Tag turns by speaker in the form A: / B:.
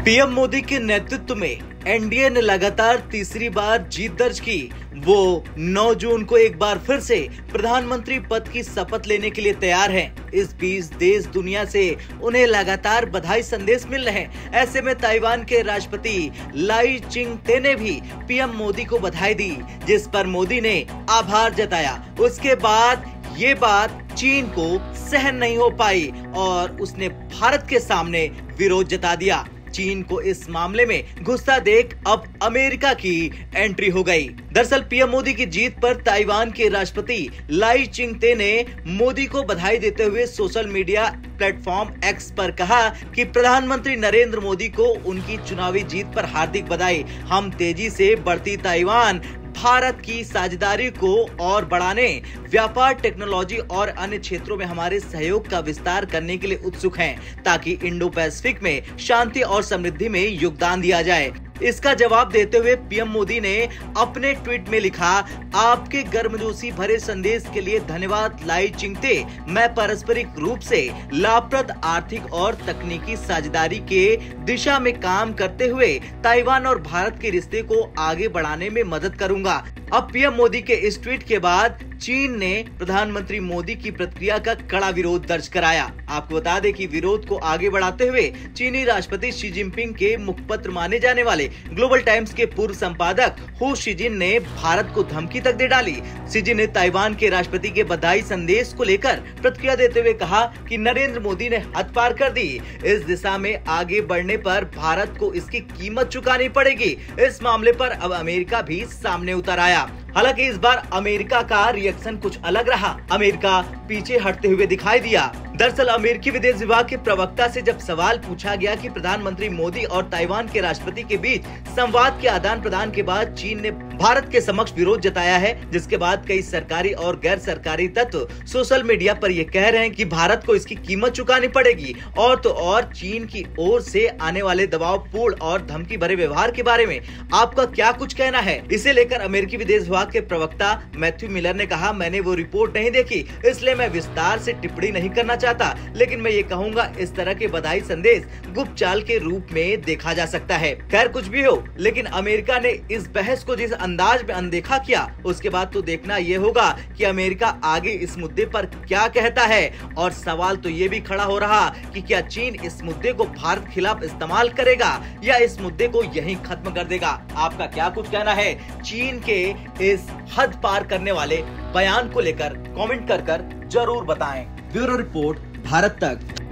A: PM Modi के नेतृत्व में एनडीए ने लगातार तीसरी बार जीत दर्ज की। वो 9 जून को एक बार फिर से प्रधानमंत्री पद की शपथ लेने के लिए तैयार हैं। इस बीच देश दुनिया से उन्हें लगातार बधाई संदेश मिल रहे हैं। ऐसे में ताइवान के राष्ट्रपति लाई चिंग-ते ने भी पीएम मोदी को बधाई दी, जिस पर मोदी ने आभार जताया। उसके बाद ये बात चीन को सहन नहीं हो पाई और उसने भारत के सामने विरोध जता दिया। चीन को इस मामले में गुस्सा देख अब अमेरिका की एंट्री हो गई। दरअसल पीएम मोदी की जीत पर ताइवान के राष्ट्रपति लाई चिंग-ते ने मोदी को बधाई देते हुए सोशल मीडिया प्लेटफॉर्म एक्स पर कहा कि प्रधानमंत्री नरेंद्र मोदी को उनकी चुनावी जीत पर हार्दिक बधाई। हम तेजी से बढ़ती ताइवान भारत की साझेदारी को और बढ़ाने, व्यापार, टेक्नोलॉजी और अन्य क्षेत्रों में हमारे सहयोग का विस्तार करने के लिए उत्सुक हैं, ताकि इंडो पैसिफिक में शांति और समृद्धि में योगदान दिया जाए। इसका जवाब देते हुए पीएम मोदी ने अपने ट्वीट में लिखा, आपके गर्मजोशी भरे संदेश के लिए धन्यवाद लाई चिंग-ते। मैं पारस्परिक रूप से लाभप्रद आर्थिक और तकनीकी साझेदारी के दिशा में काम करते हुए ताइवान और भारत के रिश्ते को आगे बढ़ाने में मदद करूंगा। अब पीएम मोदी के इस ट्वीट के बाद चीन ने प्रधानमंत्री मोदी की प्रतिक्रिया का कड़ा विरोध दर्ज कराया। आपको बता दें कि विरोध को आगे बढ़ाते हुए चीनी राष्ट्रपति शी जिनपिंग के मुखपत्र माने जाने वाले ग्लोबल टाइम्स के पूर्व संपादक हु शिजिन ने भारत को धमकी तक दे डाली। शिजिन ने ताइवान के राष्ट्रपति के बधाई संदेश को लेकर प्रतिक्रिया देते हुए कहा कि नरेंद्र मोदी ने हद पार कर दी। इस दिशा में आगे बढ़ने पर भारत को इसकी कीमत चुकानी पड़ेगी। इस मामले पर अब अमेरिका भी सामने उतर आया। हालांकि इस बार अमेरिका का रिएक्शन कुछ अलग रहा। अमेरिका पीछे हटते हुए दिखाई दिया। दरअसल अमेरिकी विदेश विभाग के प्रवक्ता से जब सवाल पूछा गया कि प्रधानमंत्री मोदी और ताइवान के राष्ट्रपति के बीच संवाद के आदान प्रदान के बाद चीन ने भारत के समक्ष विरोध जताया है, जिसके बाद कई सरकारी और गैर सरकारी तत्व सोशल मीडिया पर ये कह रहे हैं कि भारत को इसकी कीमत चुकानी पड़ेगी। और तो और चीन की ओर से आने वाले दबावपूर्ण और धमकी भरे व्यवहार के बारे में आपका क्या कुछ कहना है? इसे लेकर अमेरिकी विदेश विभाग के प्रवक्ता मैथ्यू मिलर ने कहा, मैंने वो रिपोर्ट नहीं देखी, इसलिए मैं विस्तार से टिप्पणी नहीं करना चाहता, लेकिन मैं ये कहूंगा इस तरह के बधाई संदेश गुप्त चाल के रूप में देखा जा सकता है। खैर कुछ भी हो, लेकिन अमेरिका ने इस बहस को जिस अंदाज में अनदेखा किया, उसके बाद तो देखना ये होगा कि अमेरिका आगे इस मुद्दे पर क्या कहता है। और सवाल तो ये भी खड़ा हो रहा कि क्या चीन इस मुद्दे को भारत खिलाफ इस्तेमाल करेगा या इस मुद्दे को यहीं खत्म कर देगा? आपका क्या कुछ कहना है चीन के इस हद पार करने वाले बयान को लेकर? कमेंट कर जरूर बताएं। ब्यूरो रिपोर्ट, भारत तक।